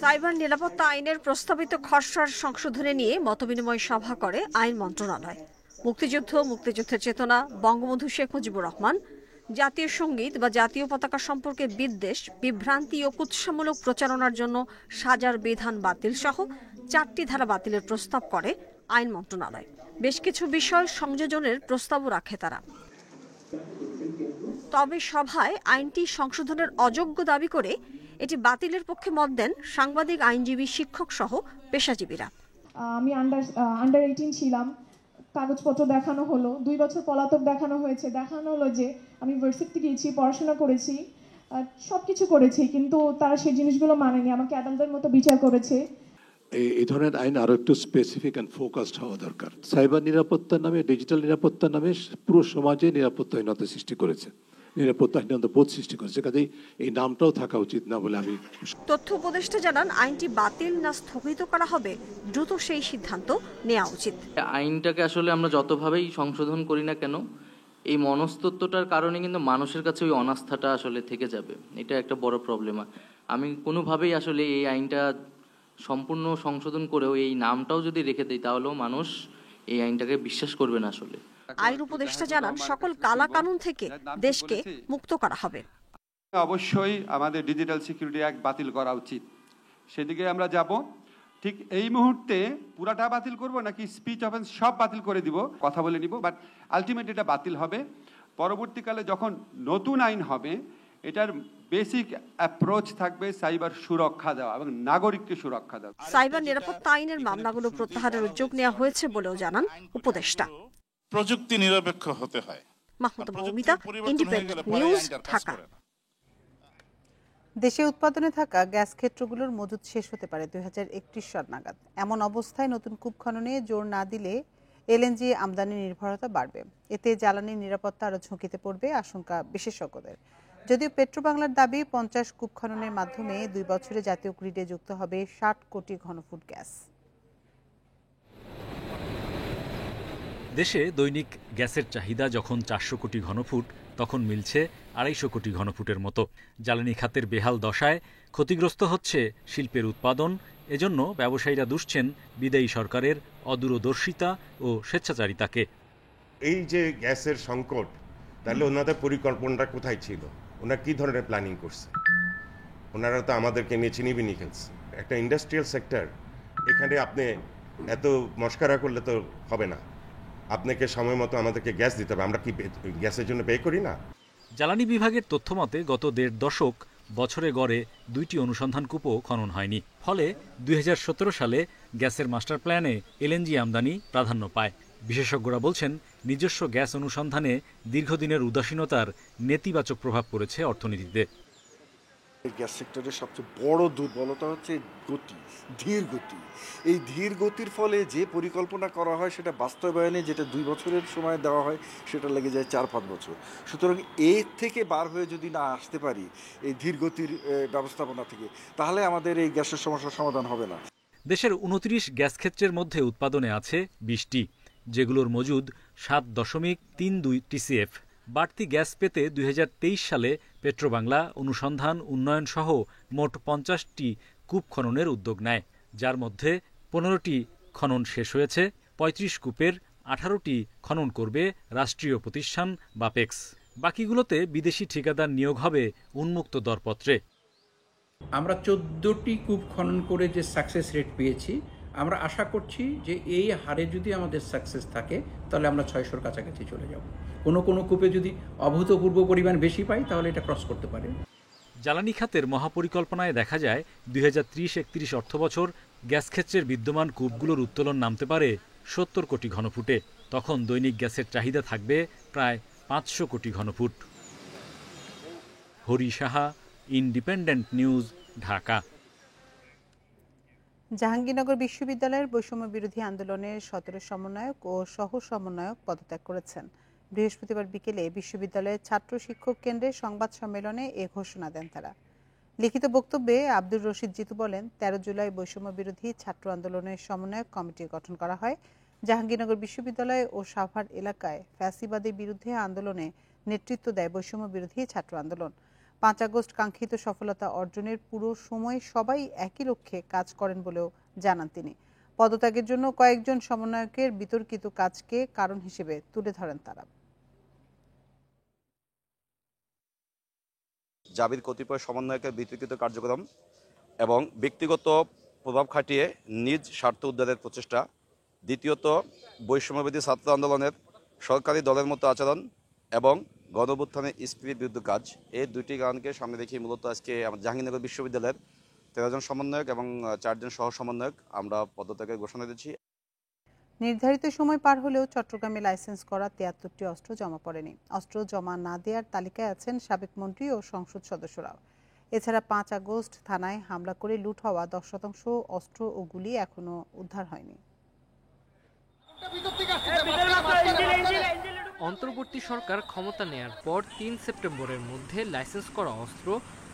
সাইবার নিরাপত্তা আইনের প্রস্তাবিত খসড়ার সংশোধনে নিয়ে মতবিনিময় সভা করে আইন মন্ত্রণালয়। মুক্তিযুদ্ধের চেতনা, বঙ্গবন্ধু শেখ মুজিবুর রহমান, জাতীয় সঙ্গীত বা জাতীয় পতাকা সম্পর্কে বিদ্বেষ, বিভ্রান্তি ও কুৎসামূলক প্রচারণার জন্য সাজার বিধান বাতিল সহ 4টি ধারা বাতিলের প্রস্তাব করে আইন মন্ত্রণালয়। বেশ কিছু বিষয় সংযোজনের প্রস্তাবও রাখে তারা। তবে সভায় আইনটি সংশোধনের অযোগ্য দাবি করে এটি বাতিলের পক্ষে মত দেন সাংবাদিক, আইনজীবী, শিক্ষক সহ পেশাজীবীরা। আমি আন্ডার 18 ছিলাম, কাগজপত্র দেখানো হলো, 2 বছর পলাতক দেখানো হয়েছে, দেখানো হলো যে আমি ভার্সিটিতে গিয়েছি, পড়াশোনা করেছি, সবকিছু করেছি, কিন্তু তারা সেই জিনিসগুলো মানেনি, আমাকে আদালতের মতো বিচার করেছে। এই ধরনের আইন আরো একটু স্পেসিফিক এন্ড ফোকাসড হওয়া দরকার। সাইবার নিরাপত্তার নামে, ডিজিটাল নিরাপত্তার নামে পুরো সমাজে নিরাপত্তাহীনতা সৃষ্টি করেছে, নিরাপত্তাহীনতা বোধ সৃষ্টি করেছে। কাজেই এই নামটাও থাকা উচিত না বলে আমি। তথ্য উপদেষ্টা জানান, আইনটি বাতিল না স্থগিত করা হবে, দ্রুত সেই সিদ্ধান্ত নেওয়া উচিত। আইনটাকে আসলে আমরা যতভাবেই সংশোধন করি না কেন, এই মনস্তত্ত্বটার কারণে কিন্তু মানুষের কাছে ওই অনাস্থাটা আসলে থেকে যাবে। এটা একটা বড় প্রবলেম। আমি কোনোভাবেই আসলে এই আইনটা সম্পূর্ণ সংশোধন করেও এই নামটাও যদি রেখে দেয়, তাহলেও মানুষ এই আইনটাকে বিশ্বাস করবে না। আসলে আইন উপদেষ্টা জানান, সকল কালা কানুন থেকে দেশকে মুক্ত করা হবে। অবশ্যই আমাদের ডিজিটাল সিকিউরিটি অ্যাক্ট বাতিল করা উচিত, সেদিকে আমরা যাব। ঠিক এই মুহূর্তে পুরাটা বাতিল করব নাকি স্পিচ অফেন্স সব বাতিল করে দিব, কথা বলে নিব, বাট আলটিমেট এটা বাতিল হবে। পরবর্তীকালে যখন নতুন আইন হবে, এটার বেসিক অ্যাপ্রোচ থাকবে সাইবার সুরক্ষা দেওয়া এবং নাগরিককে সুরক্ষা দেওয়া। সাইবার নিরাপত্তা আইনের মামলাগুলো প্রত্যাহারের উদ্যোগ নেওয়া হয়েছে বলেও জানান উপদেষ্টা। প্রযুক্তি নিরপেক্ষ হতে হয়। Mahmuda Moumita, independent news, Dhaka. দেশে উৎপাদনে থাকা গ্যাস ক্ষেত্রগুলোর মজুত শেষ হতে পারে 2031 সাল নাগাদ। এমন অবস্থায় নতুন কূপ খননে জোর না দিলে এলএনজি আমদানি নির্ভরতা বাড়বে। এতে জ্বালানি নিরাপত্তা আরও ঝুঁকিতে পড়বে আশঙ্কা বিশেষজ্ঞদের। যদিও পেট্রোবাংলার দাবি 50 কূপ খননের মাধ্যমে 2 বছরে জাতীয় গ্রিডে যুক্ত হবে 60 কোটি ঘনফুট গ্যাস। দেশে দৈনিক গ্যাসের চাহিদা যখন 400 কোটি ঘনফুট তখন মিলছে 250 কোটি ঘনফুটের মতো। জ্বালানি খাতের বেহাল দশায় ক্ষতিগ্রস্ত হচ্ছে শিল্পের উৎপাদন। এজন্য ব্যবসায়ীরা দুষছেন বিদায়ী সরকারের অদূরদর্শিতা ও স্বেচ্ছাচারিতাকে। এই যে গ্যাসের সংকট, তাহলে ওনাদের পরিকল্পনাটা কোথায় ছিল? ওনারা কি ধরনের প্ল্যানিং করছে? ওনারা তো আমাদেরকে নিয়ে চিনিবিনি খেলছে। একটা ইন্ডাস্ট্রিয়াল সেক্টর, এখানে আপনি এত মস্কারা করলে তো হবে না। আপনাকে সময় মতো আমাদেরকে গ্যাস দিতে হবে। আমরা কি গ্যাসের জন্য পে করি না? জ্বালানি বিভাগের তথ্যমতে গত 1.5 দশক বছরে গড়ে 2টি অনুসন্ধান কূপও খনন হয়নি। ফলে 2017 সালে গ্যাসের মাস্টার প্ল্যানে এলএনজি আমদানি প্রাধান্য পায়। বিশেষজ্ঞরা বলছেন, নিজস্ব গ্যাস অনুসন্ধানে দীর্ঘদিনের উদাসীনতার নেতিবাচক প্রভাব পড়েছে অর্থনীতিতে। গ্যাস সেক্টরের সবচেয়ে বড় দুর্বলতা হচ্ছে গতি, ধীর গতি। এই ধীর গতির ফলে যে পরিকল্পনা করা হয় সেটা বাস্তবায়নে যেটা 2 বছরের সময় দেওয়া হয় সেটা লেগে যায় 4-5 বছর। সুতরাং এর থেকে বার হয়ে যদি না আসতে পারি এই ধীর গতির ব্যবস্থাপনা থেকে, তাহলে আমাদের এই গ্যাসের সমস্যার সমাধান হবে না। দেশের 29 গ্যাস ক্ষেত্রের মধ্যে উৎপাদনে আছে 20টি, যেগুলোর মজুদ 7.32 TCF। বাড়তি গ্যাস পেতে 2023 সালে পেট্রোবাংলা অনুসন্ধান উন্নয়ন সহ মোট 50টি কূপ খননের উদ্যোগ নেয়, যার মধ্যে 15টি খনন শেষ হয়েছে। 35 কূপের 18টি খনন করবে রাষ্ট্রীয় প্রতিষ্ঠান বাপেক্স। বাকিগুলোতে বিদেশি ঠিকাদার নিয়োগ হবে উন্মুক্ত দরপত্রে। আমরা 14টি কূপ খনন করে যে সাকসেস রেট পেয়েছি, আমরা আশা করছি যে এই হারে যদি আমাদের সাকসেস থাকে তাহলে আমরা 600-র কাছাকাছি চলে যাব। কোনো কূপে যদি অভূতপূর্ব পরিমাণ বেশি পাই তাহলে এটা ক্রস করতে পারে। জ্বালানি খাতের মহাপরিকল্পনায় দেখা যায় 2030-31 অর্থবছর গ্যাস ক্ষেত্রের বিদ্যমান কূপগুলোর উত্তোলন নামতে পারে 70 কোটি ঘনফুটে। তখন দৈনিক গ্যাসের চাহিদা থাকবে প্রায় 500 কোটি ঘনফুট। Hari Saha, independent news, Dhaka. জাহাঙ্গীরনগর বিশ্ববিদ্যালয়ের বৈষম্য বিরোধী আন্দোলনের 17 সমন্বয়ক ও সহ সমন্বয়ক পদত্যাগ করেছেন। বৃহস্পতিবার বিকেলে বিশ্ববিদ্যালয়ের ছাত্র শিক্ষক কেন্দ্রে সংবাদ সম্মেলনে এ ঘোষণা দেন তারা। লিখিত বক্তব্যে আব্দুর রশিদ জিতু বলেন, 13 জুলাই বৈষম্য বিরোধী ছাত্র আন্দোলনের সমন্বয়ক কমিটি গঠন করা হয়। জাহাঙ্গীরনগর বিশ্ববিদ্যালয় ও সাভার এলাকায় ফ্যাসিবাদের বিরুদ্ধে আন্দোলনে নেতৃত্ব দেয় বৈষম্য বিরোধী ছাত্র আন্দোলন। 5 আগস্ট কাঙ্ক্ষিত সফলতা অর্জনের পুরো সময় সবাই একই লক্ষ্যে কাজ করেন বলেও জানান তিনি। পদত্যাগের জন্য কয়েকজন সমন্বয়কের বিতর্কিত কাজকে কারণ হিসেবে তুলে ধরেন তারা। জাবির কতিপয় সমন্বয়কের বিতর্কিত কার্যক্রম এবং ব্যক্তিগত প্রভাব খাটিয়ে নিজ স্বার্থ উদ্ধারের প্রচেষ্টা। দ্বিতীয়ত, বৈষম্যবিরোধী ছাত্র আন্দোলনের সরকারি দলের মতো আচরণ এবং গণঅভ্যুত্থানের স্পিরিট বিরুদ্ধ কাজ। এই দুইটি কারণকে সামনে রেখে মূলত আজকে জাহাঙ্গীরনগর বিশ্ববিদ্যালয়ের 13 জন সমন্বয়ক এবং 4 জন সহ সমন্বয়ক আমরা পদত্যাগের ঘোষণা দিচ্ছি। নির্ধারিত সময় পার হলেও চট্টগ্রামে লাইসেন্স করা 73টি অস্ত্র জমা পড়েনি। অস্ত্র জমা না দেওয়ার তালিকায় আছেন সাবেক মন্ত্রী ও সংসদ সদস্যরাও। এছাড়া 5 আগস্ট থানায় হামলা করে লুট হওয়া 10% অস্ত্র ও গুলি এখনো উদ্ধার হয়নি। অন্তর্বর্তী সরকার ক্ষমতা নেয়ার পর 3 সেপ্টেম্বরের মধ্যে লাইসেন্স করা অস্ত্র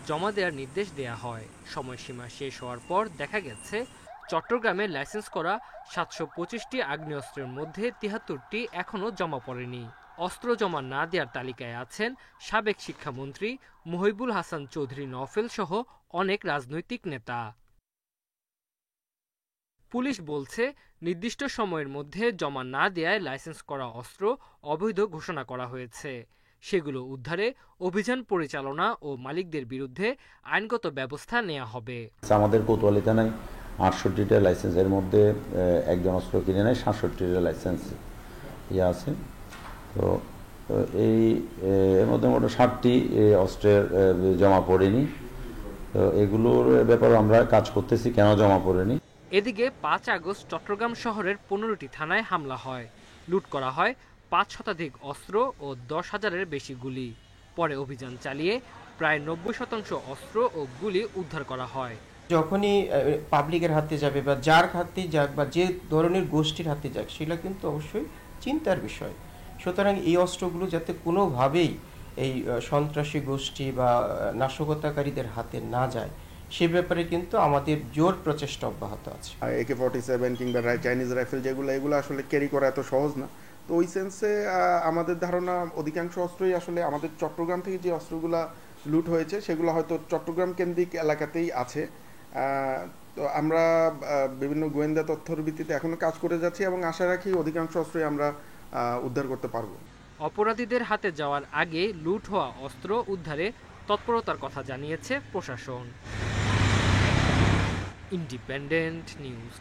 জমা দেওয়ার নির্দেশ দেয়া হয়। সময়সীমা শেষ হওয়ার পর দেখা গেছে চট্টগ্রামে লাইসেন্স করা 725টি আগ্নেয়াস্ত্রের মধ্যে 73টি এখনও জমা পড়েনি। অস্ত্র জমা না দেওয়ার তালিকায় আছেন সাবেক শিক্ষামন্ত্রী মহিবুল হাসান চৌধুরী নওফেল সহ অনেক রাজনৈতিক নেতা। পুলিশ বলছে, নির্দিষ্ট সময়ের মধ্যে জমা না দেয়ায় লাইসেন্স করা অস্ত্র অবৈধ ঘোষণা করা হয়েছে। সেগুলো উদ্ধারে অভিযান পরিচালনা ও মালিকদের বিরুদ্ধে আইনগত ব্যবস্থা নেওয়া হবে। আমাদের কোতোয়ালি থানায় 68টা লাইসেন্সের মধ্যে একজন অস্ত্র কিনে নেয়, 67টা লাইসেন্স আছে। তো এই এর মধ্যে মোট 60টি অস্ত্রের জমা পড়েনি। তো এগুলোর ব্যাপারে আমরা কাজ করতেছি, কেন জমা পড়েনি। এদিকে 5 আগস্ট চট্টগ্রাম শহরের 15টি থানায় হামলা হয়। লুট করা হয় 5 শতাধিক অস্ত্র ও 10,000-এর বেশি গুলি। পরে অভিযান চালিয়ে প্রায় 90% অস্ত্র ও গুলি উদ্ধার করা হয়। যখনই পাবলিকের হাতে যাবে বা যার হাতে যাক বা যে ধরনের গোষ্ঠীর হাতে যাক, সেটা কিন্তু অবশ্যই চিন্তার বিষয়। সুতরাং এই অস্ত্রগুলো যাতে কোনোভাবেই এই সন্ত্রাসী গোষ্ঠী বা নাশকতাকারীদের হাতে না যায়, সে ব্যাপারে কিন্তু আমাদের জোর প্রচেষ্টা অব্যাহত আছে। AK-47 কিংবা চাইনিজ রাইফেল যেগুলো, এগুলো আসলে ক্যারি করা এত সহজ না। তো ওই সেন্সে আমাদের ধারণা অধিকাংশ অস্ত্রই আসলে আমাদের চট্টগ্রাম থেকে যে অস্ত্রগুলা লুট হয়েছে সেগুলো হয়তো চট্টগ্রাম কেন্দ্রিক এলাকাতেই আছে। তো আমরা বিভিন্ন গোয়েন্দা তথ্যের ভিত্তিতে এখনো কাজ করে যাচ্ছি এবং আশা রাখি অধিকাংশ অস্ত্রই আমরা উদ্ধার করতে পারবো। অপরাধীদের হাতে যাওয়ার আগে লুট হওয়া অস্ত্র উদ্ধারে তৎপরতার কথা জানিয়েছে প্রশাসন। Independent news.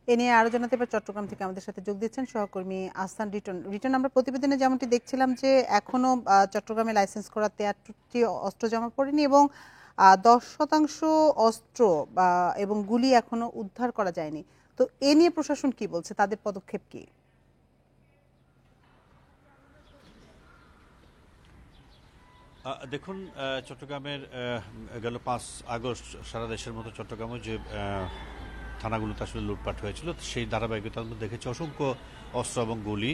এ নিয়ে আরো জানাতে এবার চট্টগ্রাম থেকে আমাদের সাথে যোগ দিচ্ছেন সহকর্মী আহসান রিটন। আমরা প্রতিবেদনে যেমনটি দেখছিলাম যে এখনো চট্টগ্রামে লাইসেন্স করা 73টি অস্ত্র জমা পড়েনি এবং 10% অস্ত্র এবং গুলি এখনো উদ্ধার করা যায়নি। তো এ নিয়ে প্রশাসন কি বলছে, তাদের পদক্ষেপ কি? দেখুন, চট্টগ্রামের গেল 5 আগস্ট সারা দেশের মতো চট্টগ্রামে যে থানাগুলোতে আসলে লুটপাট হয়েছিল সেই ধারাবাহিকতার মধ্যে দেখেছি অসংখ্য অস্ত্র এবং গুলি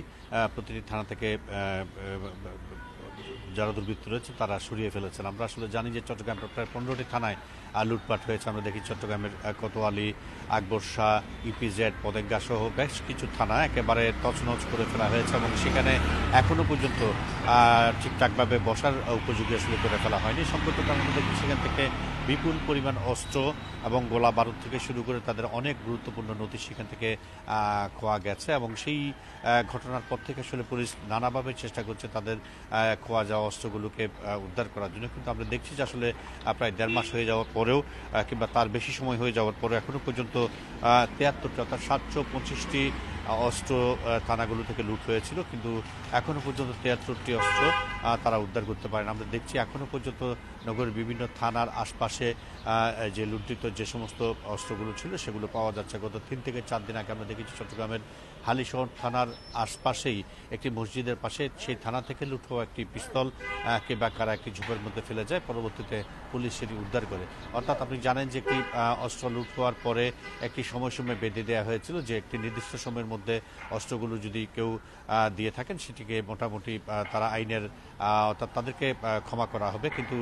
প্রতিটি থানা থেকে যারা দুর্বৃত্ত রয়েছে তারা সরিয়ে ফেলেছেন। আমরা আসলে জানি যে চট্টগ্রামের প্রায় 15টি থানায় লুটপাট হয়েছে। আমরা দেখি চট্টগ্রামের কোতোয়ালি, আকবর শাহ, ইপিজেড, পদেঙ্গা সহ বেশ কিছু থানা একেবারে তছনছ করে ফেলা হয়েছে এবং সেখানে এখনো পর্যন্ত ঠিকঠাকভাবে বসার উপযোগী আসলে করে ফেলা হয়নি। সম্পর্ক কারণে দেখি সেখান থেকে বিপুল পরিমাণ অস্ত্র এবং গোলা বারুদ থেকে শুরু করে তাদের অনেক গুরুত্বপূর্ণ নথি সেখান থেকে খোয়া গেছে এবং সেই ঘটনার পর থেকে আসলে পুলিশ নানাভাবে চেষ্টা করছে তাদের খোয়া যাওয়া অস্ত্রগুলোকে উদ্ধার করার জন্য। কিন্তু আমরা দেখছি যে আসলে প্রায় 1.5 মাস হয়ে যাওয়ার পরেও কিংবা তার বেশি সময় হয়ে যাওয়ার পরে এখনো পর্যন্ত 73টি অর্থাৎ 725টি অস্ত্র থানাগুলো থেকে লুট হয়েছিল, কিন্তু এখনো পর্যন্ত 73টি অস্ত্র তারা উদ্ধার করতে পারেন। আমরা দেখছি এখনো পর্যন্ত নগরের বিভিন্ন থানার আশপাশে যে লুণ্ঠিত যে সমস্ত অস্ত্রগুলো ছিল সেগুলো পাওয়া যাচ্ছে। গত 3 থেকে 4 দিন আগে আমরা দেখেছি চট্টগ্রামের হালিশহর থানার আশপাশেই একটি মসজিদের পাশে সেই থানা থেকে লুট হওয়া একটি পিস্তল কে বা কারা একটি ঝোপের মধ্যে ফেলে যায়, পরবর্তীতে পুলিশ সেটি উদ্ধার করে। অর্থাৎ আপনি জানেন যে একটি অস্ত্র লুট হওয়ার পরে একটি সময়সীমা বেঁধে দেওয়া হয়েছিল যে একটি নির্দিষ্ট সময়ের মধ্যে অস্ত্রগুলো যদি কেউ দিয়ে থাকেন সেটিকে মোটামুটি তারা আইনের অর্থাৎ তাদেরকে ক্ষমা করা হবে। কিন্তু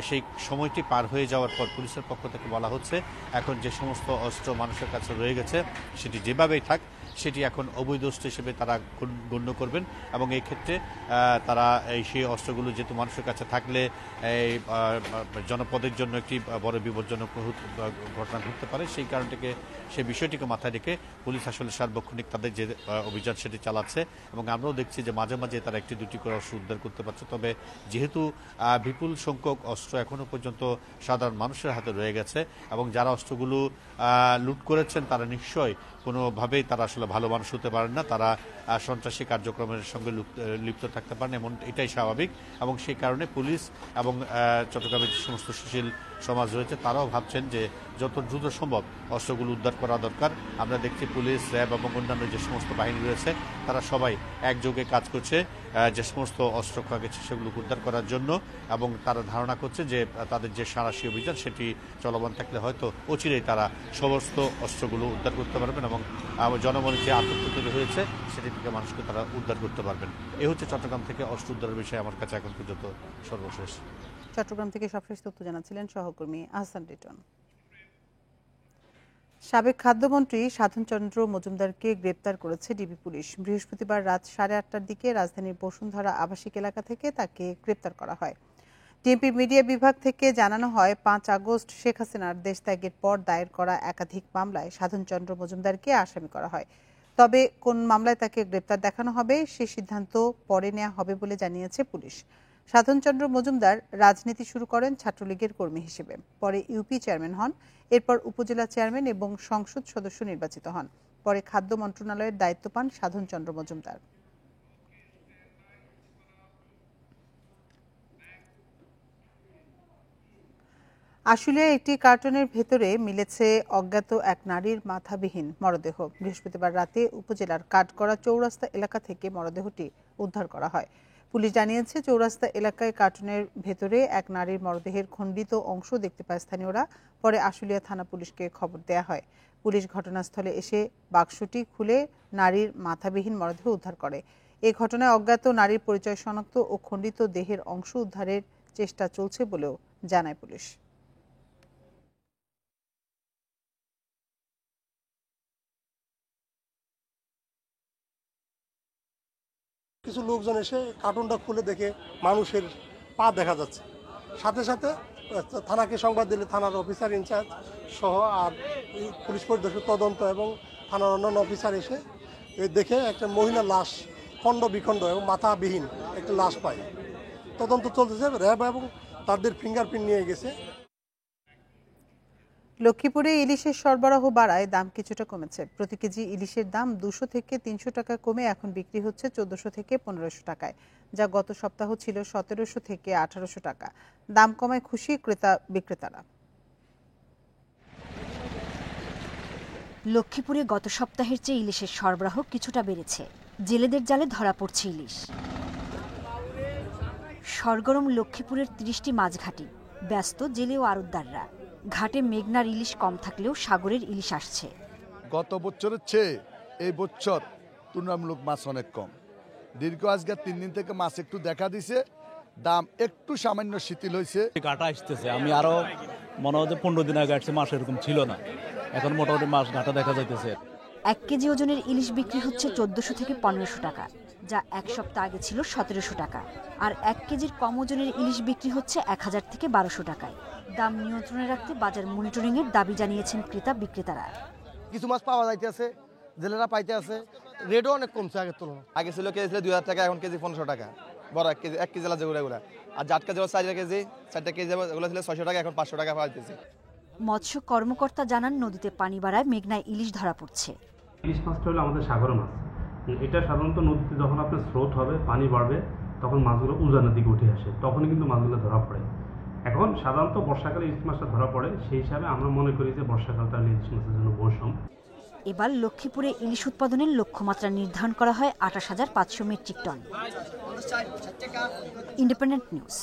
সেই সময়টি পার হয়ে যাওয়ার পর পুলিশের পক্ষ থেকে বলা হচ্ছে এখন যে সমস্ত অস্ত্র মানুষের কাছে রয়ে গেছে সেটি যেভাবেই থাক সেটি এখন অবৈধ অস্ত্র হিসেবে তারা গণ্য করবেন এবং এই ক্ষেত্রে তারা সেই অস্ত্রগুলো যেহেতু মানুষের কাছে থাকলে এই জনপদের জন্য একটি বড় বিপজ্জনক ঘটনা ঘটতে পারে, সেই কারণটিকে সেই বিষয়টিকে মাথায় রেখে পুলিশ আসলে সার্বক্ষণিক তাদের যে অভিযান সেটি চালাচ্ছে এবং আমরাও দেখছি যে মাঝে মাঝে তারা 1-2টি করে অস্ত্র উদ্ধার করতে পারছে। তবে যেহেতু বিপুল সংখ্যক অস্ত্র এখনো পর্যন্ত সাধারণ মানুষের হাতে রয়ে গেছে এবং যারা অস্ত্রগুলো লুট করেছেন তারা নিশ্চয়ই কোনোভাবেই তারা আসলে ভালো মানুষ হতে পারেন না, তারা সন্ত্রাসী কার্যক্রমের সঙ্গে লিপ্ত থাকতে পারেন এমন এটাই স্বাভাবিক এবং সেই কারণে পুলিশ এবং চট্টগ্রামের যে সমস্ত সুশীল সমাজ রয়েছে তারাও ভাবছেন যে যত দ্রুত সম্ভব অস্ত্রগুলো উদ্ধার করা দরকার। আমরা দেখছি পুলিশ, র্যাব এবং অন্যান্য যে সমস্ত বাহিনী রয়েছে তারা সবাই একযোগে কাজ করছে যে সমস্ত অস্ত্র খোয়া গেছে সেগুলো উদ্ধার করার জন্য এবং তারা ধারণা করছে যে তাদের যে সাঁড়াশি অভিযান সেটি চলমান থাকলে হয়তো অচিরেই তারা সমস্ত অস্ত্রগুলো উদ্ধার করতে পারবেন এবং জনমনে যে আতঙ্ক তৈরি হয়েছে সেটি থেকে মানুষকে তারা উদ্ধার করতে পারবেন। এই হচ্ছে চট্টগ্রাম থেকে অস্ত্র উদ্ধারের বিষয়ে আমার কাছে এখন পর্যন্ত সর্বশেষ। চট্টগ্রাম থেকে সবশেষ তথ্য জানাচ্ছিলেন সহকর্মী আহসান রিটন। সাবেক খাদ্যমন্ত্রী সাধনচন্দ্র মজুমদারকে গ্রেপ্তার করেছে ডিবি পুলিশ। বৃহস্পতিবার রাত 8:30টার দিকে রাজধানীর বসুন্ধরা আবাসিক এলাকা থেকে তাকে গ্রেপ্তার করা হয়। ডিএমপি মিডিয়া বিভাগ থেকে জানানো হয় 5 আগস্ট শেখ হাসিনার দেশত্যাগের পর দায়ের করা একাধিক মামলায় সাধনচন্দ্র মজুমদারকে আসামি করা হয়। তবে কোন মামলায় তাকে গ্রেপ্তার দেখানো হবে সে সিদ্ধান্ত পরে নেওয়া হবে বলে জানিয়েছে পুলিশ। সাধনচন্দ্র মজুমদার রাজনীতি শুরু করেন ছাত্রলীগের কর্মী হিসেবে, পরে ইউপি চেয়ারম্যান হন, এরপর উপজেলা চেয়ারম্যান এবং সংসদ সদস্য নির্বাচিত হন। পরে খাদ্য মন্ত্রণালয়ের দায়িত্ব পান সাধনচন্দ্র মজুমদার। আশুলিয়ায় একটি কার্টনের ভেতরে মিলেছে অজ্ঞাত এক নারীর মাথাবিহীন মরদেহ। বৃহস্পতিবার রাতে উপজেলার কাঠগড়া চৌরাস্তা এলাকা থেকে মরদেহটি উদ্ধার করা হয়। পুলিশ জানিয়েছে চৌরাস্তা এলাকায় কার্টনের ভেতরে এক নারীর মরদেহের খণ্ডিত অংশ দেখতে পায় স্থানীয়রা। পরে আশুলিয়া থানা পুলিশকে খবর দেয়া হয়। পুলিশ ঘটনাস্থলে এসে বাক্সটি খুলে নারীর মাথাবিহীন মরদেহ উদ্ধার করে। এই ঘটনায় অজ্ঞাত নারীর পরিচয় শনাক্ত ও খণ্ডিত দেহের অংশ উদ্ধারের চেষ্টা চলছে বলেও জানায় পুলিশ। কিছু লোকজন এসে কার্টুনটা খুলে দেখে মানুষের পা দেখা যাচ্ছে, সাথে সাথে থানাকে সংবাদ দিলে থানার অফিসার ইনচার্জ সহ আর পুলিশ পরিদর্শক তদন্ত এবং থানার অন্যান্য অফিসার এসে দেখে একটা মহিলার লাশ খণ্ড বিখণ্ড এবং মাথাবিহীন একটা লাশ পায়। তদন্ত চলতেছে, র্যাব এবং তাদের ফিঙ্গারপ্রিন্ট নিয়ে গেছে। লক্ষ্মীপুরে ইলিশের সরবরাহ বাড়ায় দাম কিছুটা কমেছে। প্রতি কেজি ইলিশের দাম 200 থেকে 300 টাকা কমে এখন বিক্রি হচ্ছে 1400 থেকে 1500 টাকায়, যা গত সপ্তাহ ছিল 1700 থেকে 1800 টাকা। দাম কমায় খুশি ক্রেতা বিক্রেতারা। লক্ষ্মীপুরে গত সপ্তাহের চেয়ে ইলিশের সরবরাহ কিছুটা বেড়েছে। জেলেদের জালে ধরা পড়ছে ইলিশ। সরগরম লক্ষ্মীপুরের 30টি মাছঘাটি, ব্যস্ত জেলে ও আড়তদাররা। ঘাটে মেঘনার ইলিশ কম থাকলেও সাগরের ইলিশ আসছে। গত বছরের চেয়ে এই বছর তুলনামূলক মাছ অনেক কম। দীর্ঘ আজকে 3 দিন থেকে মাছ একটু দেখা দিছে, দাম একটু সামান্য শিথিল হয়েছে। কাটা আসতেছে, আমি আরো মনে হয় 15 দিন আগে আসছে, মাছ এরকম ছিল না, এখন মোটামুটি মাছ ঘাটা দেখা যাইতেছে। 1 কেজি ওজনের ইলিশ বিক্রি হচ্ছে 1400 থেকে 1500 টাকা, যা এক সপ্তাহ আগে ছিল 1700 টাকা। আর 1 কেজির কম ওজনের ইলিশ বিক্রি হচ্ছে 1000 থেকে 1200 টাকায়। দাম নিয়ন্ত্রণে রাখতে বাজার মনিটরিং এর দাবি জানিয়েছেন ক্রেতা বিক্রেতারা। কিছু মাছ পাওয়া যাইতেছে, জেলেরা পাইতে আছে, রেটও অনেক কমছে আগের তুলনায়। আগে ছিল কেজি 2000 টাকা, এখন কেজি 1500 টাকা। বড় 1 কেজি যেগুলো আর জাটকা যেগুলো 4 কেজি 4টা কেজি এগুলো ছিল 600 টাকা, এখন 500 টাকা পাওয়া যাচ্ছে। মৎস্য কর্মকর্তা জানান, নদীতে পানি বাড়ায় মেঘনায় ইলিশ ধরা পড়ছে। ইলিশ মাছটা হলো আমাদের সাগর মাছ। এটা সাধারণত নদীতে যখন আপনার স্রোত হবে, পানি বাড়বে, তখন মাছগুলো উজানের দিকে উঠে আসে, তখনই কিন্তু মাছগুলো ধরা পড়ে। এখন সাধারণত বর্ষাকালে ইলিশ মাছটা ধরা পড়ে, সেই হিসাবে আমরা মনে করি যে বর্ষাকালটা ইলিশ মাছের জন্য মৌসুম। এবার লক্ষ্মীপুরে ইলিশ উৎপাদনের লক্ষ্যমাত্রা নির্ধারণ করা হয় 28,500 মেট্রিক টন। Independent news.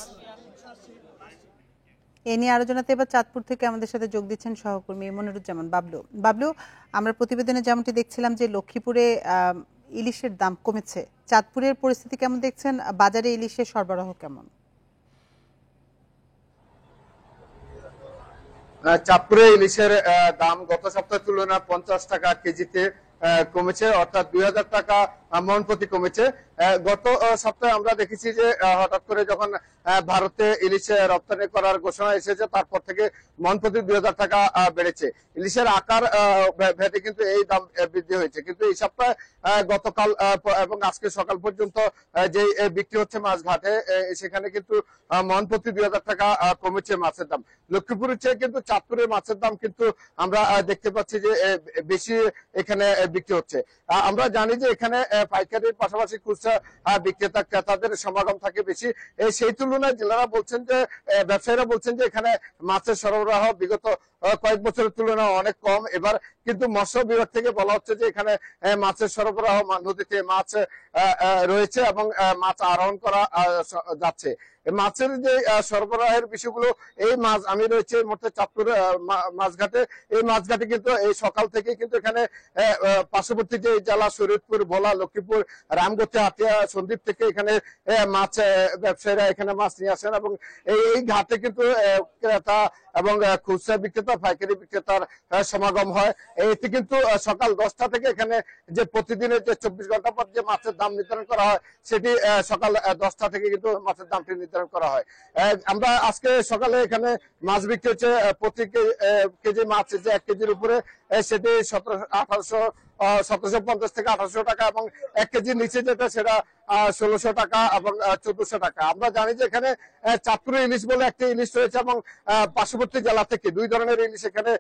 এ নিয়ে আলোচনাতে এবার চাঁদপুর থেকে আমাদের সাথে যোগ দিচ্ছেন সহকর্মী মনিরুজ্জামান বাবলু। বাবলু, আমরা প্রতিবেদনে যেমনটি দেখছিলাম যে লক্ষ্মীপুরে ইলিশের দাম কমেছে, চাঁদপুরের পরিস্থিতি কেমন দেখছেন? বাজারে ইলিশের সরবরাহ কেমন? চাঁদপুরে ইলিশের দাম গত সপ্তাহের তুলনায় 50 টাকা কেজিতে কমেছে, অর্থাৎ 2000 টাকা মন প্রতি কমেছে। গত সপ্তাহে আমরা দেখেছি যে হঠাৎ করে যখন ভারতে ইলিশ রপ্তানি করার ঘোষণা এসেছে, তারপর থেকে মন প্রতি 2000 টাকা বেড়েছে। ইলিশের আকার ভেদে কিন্তু এই দাম বৃদ্ধি হয়েছে, কিন্তু এই সপ্তাহে গতকাল এবং আজকে সকাল পর্যন্ত যে বিক্রি হচ্ছে মাছ ঘাটে, সেখানে কিন্তু মন প্রতি 2000 টাকা কমেছে মাছের দাম। লক্ষ্মীপুরের চেয়ে কিন্তু চাঁদপুরের মাছের দাম কিন্তু আমরা দেখতে পাচ্ছি যে বেশি এখানে বিক্রি হচ্ছে। আমরা জানি যে এখানে পাইকারির পাশাপাশি খুচরা বিক্রেতা ক্রেতাদের সমাগম থাকে বেশি। সেই তুলনায় জেলেরা বলছেন যে, ব্যবসায়ীরা বলছেন যে এখানে মাছের সরবরাহ বিগত কয়েক বছরের তুলনায় অনেক কম। এবার কিন্তু মৎস্য বিভাগ থেকে বলা হচ্ছে যে এখানে মাছের সরবরাহ, নদীতে মাছ রয়েছে এবং মাছ আরোহণ করা যাচ্ছে। মাছের যে সরবরাহের বিষয়গুলো, এই মাছ আমি রয়েছে মুহূর্তে চাঁদপুর মাছঘাটে। এই মাছঘাটে কিন্তু এই সকাল থেকে কিন্তু এখানে পার্শ্ববর্তী যে জেলা শরীয়তপুর, ভোলা, লক্ষ্মীপুর, রামগতি, হাতিয়া, সন্দ্বীপ থেকে এখানে মাছ ব্যবসায়ীরা এখানে মাছ নিয়ে আসেন এবং এই ঘাটে কিন্তু ক্রেতা এবং খুচরা বিক্রেতা, পাইকারি বিক্রেতার সমাগম হয়। এতে কিন্তু সকাল 10টা থেকে এখানে যে প্রতিদিনের যে 24 ঘন্টা পর যে মাছের দাম নির্ধারণ করা হয়, সেটি সকাল 10টা থেকে কিন্তু মাছের দামটি নির্ধারণ করা হয়। আমরা আজকে সকালে এখানে মাছ বিক্রি হচ্ছে প্রতি কেজি মাছ যে 1 কেজির উপরে, সেটি 1750 থেকে 1800 টাকা এবং 1 কেজির নিচে যেটা সেটা 1600 টাকা এবং 1400 টাকা। আমরা জানি যে এখানে চাঁদপুরে ইলিশ বলে একটা ইলিশ রয়েছে এবং পার্শ্ববর্তী জেলা থেকে 2 ধরনের ইলিশ এখানে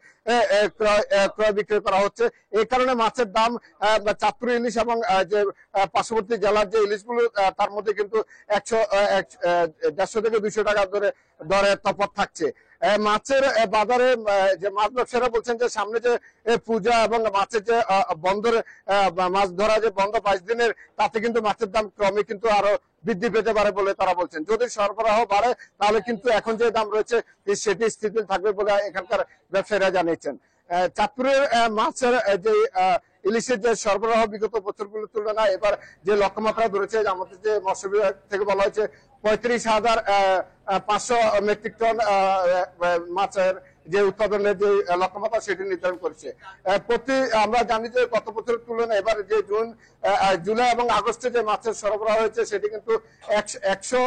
ক্রয় বিক্রয় করা হচ্ছে। এই কারণে মাছের দাম চাঁদপুর ইলিশ এবং যে পার্শ্ববর্তী জেলার যে ইলিশগুলো, তার মধ্যে কিন্তু 150 থেকে 200 টাকা দরে তফাৎ থাকছে। মাছের বাজারে যে মাছ ব্যবসায়ীরা বলছেন যে সামনে যে পূজা এবং মাছের যে বন্দরে মাছ ধরা যে বন্ধ 5 দিনের, তাতে কিন্তু মাছের দাম ক্রমে কিন্তু আরো বৃদ্ধি পেতে পারে বলে তারা বলছেন। যদি সরবরাহ বাড়ে তাহলে কিন্তু এখন যে দাম রয়েছে সেটি স্থিতিশীল থাকবে বলে এখানকার ব্যবসায়ীরা জানিয়েছেন। চাঁদপুরের মাছের যে ইলিশের যে সরবরাহ বিগত বছরগুলোর তুলনায় এবার যে লক্ষ্যমাত্রা ধরেছে, আমাদের যে মৎস্য বিভাগ থেকে বলা হয়েছে 35,500 মেট্রিক টন মাছের যে উৎপাদনের যে লক্ষ্যমাত্রা সেটি নির্ধারণ করেছে। আমরা জানি যে গত বছরের তুলনায় এবার যে জুলাই এবং আগস্টে যে মাছের সরবরাহ হয়েছে সেটি কিন্তু 100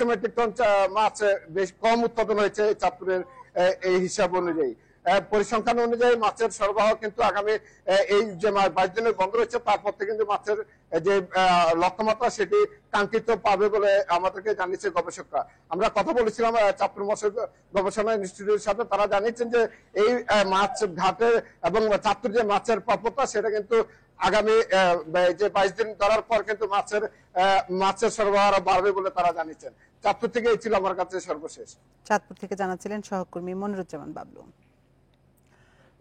মেট্রিক টন মাছ বেশ কম উৎপাদন হয়েছে চাঁদপুরের এই হিসাব অনুযায়ী। পরিসংখ্যান অনুযায়ী মাছের সরবরাহ কিন্তু আগামী এই যে 22 দিনের বন্ধ রয়েছে তারপর থেকে কিন্তু মাছের যে লক্ষ্যমাত্রা সেটি কাঙ্ক্ষিত পাবে বলে আমাদেরকে জানিয়েছে গবেষকরা। আমরা কথা বলেছিলাম চাঁদপুর মৎস্য গবেষণা ইনস্টিটিউটের সাথে, তারা জানিয়েছেন যে এই মাছ ঘাটে এবং চাঁদপুর যে মাছের প্রাপ্যতা সেটা কিন্তু আগামী যে 22 দিন ধরার পর কিন্তু মাছের সরবরাহ আরো বাড়বে বলে তারা জানিয়েছেন। চাঁদপুর থেকে এই ছিল আমার কাছে সর্বশেষ। চাঁদপুর থেকে জানাচ্ছিলেন সহকর্মী মনিরুজ্জামান বাবলু।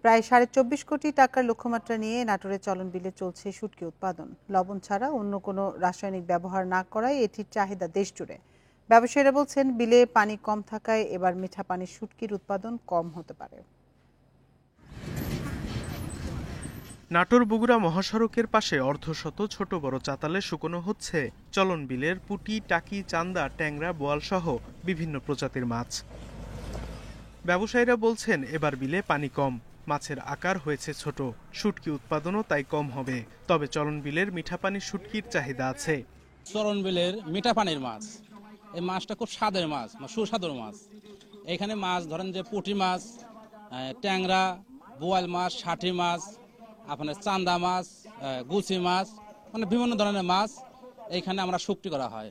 প্রায় 24.5 কোটি টাকার লক্ষ্যমাত্রা নিয়ে নাটোরে চলন বিলে চলছে শুটকি উৎপাদন। লবণ ছাড়া অন্য কোনো রাসায়নিক ব্যবহার না করায় এটির চাহিদা দেশ জুড়ে। ব্যবসায়ীরা বলছেন বিলে পানি কম থাকায় এবার মিঠা পানির শুটকির উৎপাদন কম হতে পারে। নাটোর বগুড়া মহাসড়কের পাশে অর্ধশত ছোট বড় চাতালে শুকনো হচ্ছে চলন বিলের পুঁটি, টাকি, চান্দা, ট্যাংরা, বোয়াল সহ বিভিন্ন প্রজাতির মাছ। ব্যবসায়ীরা বলছেন এবার বিলে পানি কম, মাছের আকার হয়েছে ছোট, শুটকি উৎপাদনও তাই কম হবে। তবে চলন বিলের মিঠা পানির শুটকির চাহিদা আছে। চলন বিলের মিঠা পানির মাছ, এই মাছটা খুব স্বাদের মাছ, সুস্বাদু মাছ। এখানে মাছ ধরেন যে পুঁটি মাছ, ট্যাংরা, বোয়াল মাছ, ষাটি মাছ, আপনার চান্দা মাছ, গুচি মাছ, মানে বিভিন্ন ধরনের মাছ এইখানে আমরা শুকটি করা হয়।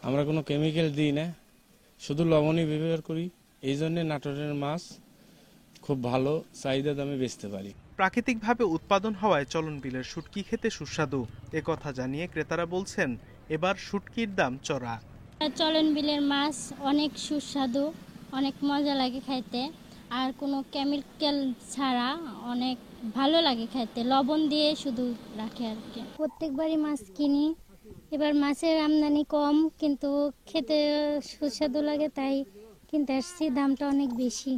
আমরা কোনো কেমিক্যাল দিই না, শুধু লবণই ব্যবহার করি। এই জন্য নাটোরের মাছ খুব ভালো চাহিদা দামে বেচতে পারি। প্রাকৃতিকভাবে উৎপাদন হওয়ায় চলন বিলের শুটকি খেতে সুস্বাদু, কথা জানিয়ে ক্রেতারা বলছেন এবার শুটকির দাম চড়া। চলন বিলের মাছ অনেক সুস্বাদু, অনেক মজা লাগে খাইতে, আর কোনো কেমিক্যাল ছাড়া অনেক ভালো লাগে খাইতে। লবণ দিয়ে শুধু রাখে আর কি। প্রত্যেকবারই মাছ কিনি, এবার মাছের আমদানি কম কিন্তু খেতে সুস্বাদু লাগে তাই কিনতে আসছি, দামটা অনেক বেশি।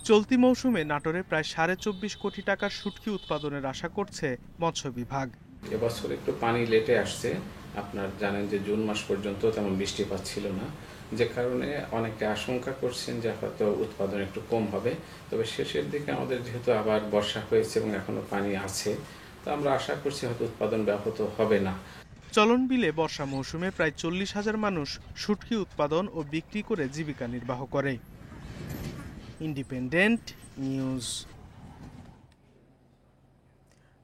চলতি মৌসুমে নাটোরে প্রায় 24.5 কোটি টাকার শুটকি উৎপাদনের আশা করছে মৎস্য বিভাগ। এবছর একটু পানি লেটে আসছে, আপনার জানেন যে জুন মাস পর্যন্ত তেমন বৃষ্টিপাত ছিল না, যে কারণে অনেকে আশঙ্কা করছেন যে হয়তো উৎপাদন একটু কম হবে। তবে শেষের দিকে আমাদের যেহেতু আবার বর্ষা হয়েছে এবং এখনো পানি আছে, তো আমরা আশা করছি হয়তো উৎপাদন ব্যাহত হবে না। চলন বিলে বর্ষা মৌসুমে প্রায় 40,000 মানুষ শুটকি উৎপাদন ও বিক্রি করে জীবিকা নির্বাহ করে। Independent news.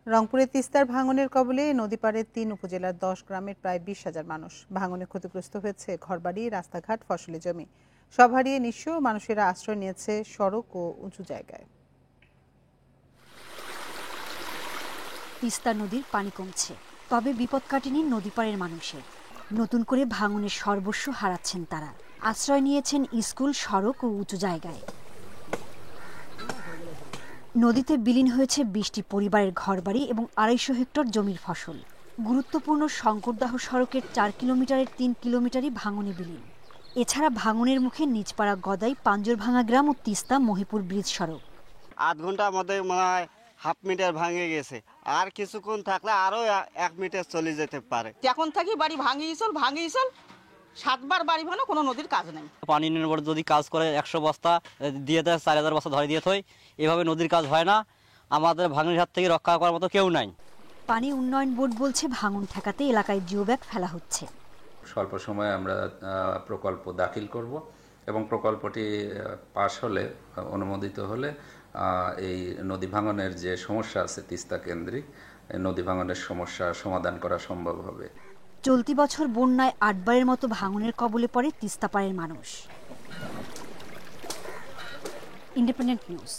রংপুরে তিস্তার ভাঙনের কবলে নদীপাড়ের 3 উপজেলার 10 গ্রামের প্রায় 20,000 মানুষ। ভাঙনে ক্ষতিগ্রস্ত হয়েছে ঘরবাড়ি, রাস্তাঘাট, ফসলি জমি। সব হারিয়ে নিঃস্ব মানুষেরা আশ্রয় নিয়েছে সড়ক ও উঁচু জায়গায়। তিস্তা নদীর পানি কমছে, তবে বিপদ কাটেনি নদীপাড়ের মানুষের। নতুন করে ভাঙনের সর্বস্ব হারাচ্ছেন তারা। আশ্রয় নিয়েছেন স্কুল, সড়ক ও উঁচু জায়গায়। নদীতে বিলীন হয়েছে 20টি পরিবারের ঘরবাড়ি এবং 250 হেক্টর জমির ফসল। গুরুত্বপূর্ণ শঙ্করদাহ সড়কের 4 কিলোমিটারের 3 কিলোমিটারই ভাঙনে বিলীন। এছাড়া ভাঙনের মুখে নিজপাড়া, গদাই, পাঞ্জরভাঙা গ্রাম ও তিস্তা মহিপুর ব্রিজ সড়ক। আধ ঘন্টার মধ্যে মনে হয় হাফ মিটার ভাঙে গেছে, আর কিছুক্ষণ থাকলে আরো 1 মিটার চলে যেতে পারে। এখন থাকি বাড়ি ভাঙিয়েছিল 7বার বাড়ি ভাঙা, কোনো নদীর কাজ নেই। পানি নির্ভর যদি কাজ করে 100 বস্তা দিয়ে দেয়, 4000 বস্তা ধরে দিয়ে থই, এভাবে নদীর কাজ হয় না। আমাদের ভাঙনের হাত থেকে রক্ষা করার মতো কেউ নাই। পানি উন্নয়ন বোর্ড বলছে ভাঙন ঠেকাতে এলাকায় জিওব্যাগ ফেলা হচ্ছে। স্বল্প সময়ে আমরা প্রকল্প দাখিল করব এবং প্রকল্পটি পাশ হলে, অনুমোদিত হলে এই নদী ভাঙনের যে সমস্যা আছে তিস্তা কেন্দ্রিক, নদী ভাঙনের সমস্যা সমাধান করা সম্ভব হবে। চলতি বছর বন্যায় 8 বারের মতো ভাঙনের কবলে পড়ে তিস্তাপাড়ের মানুষ। Independent news.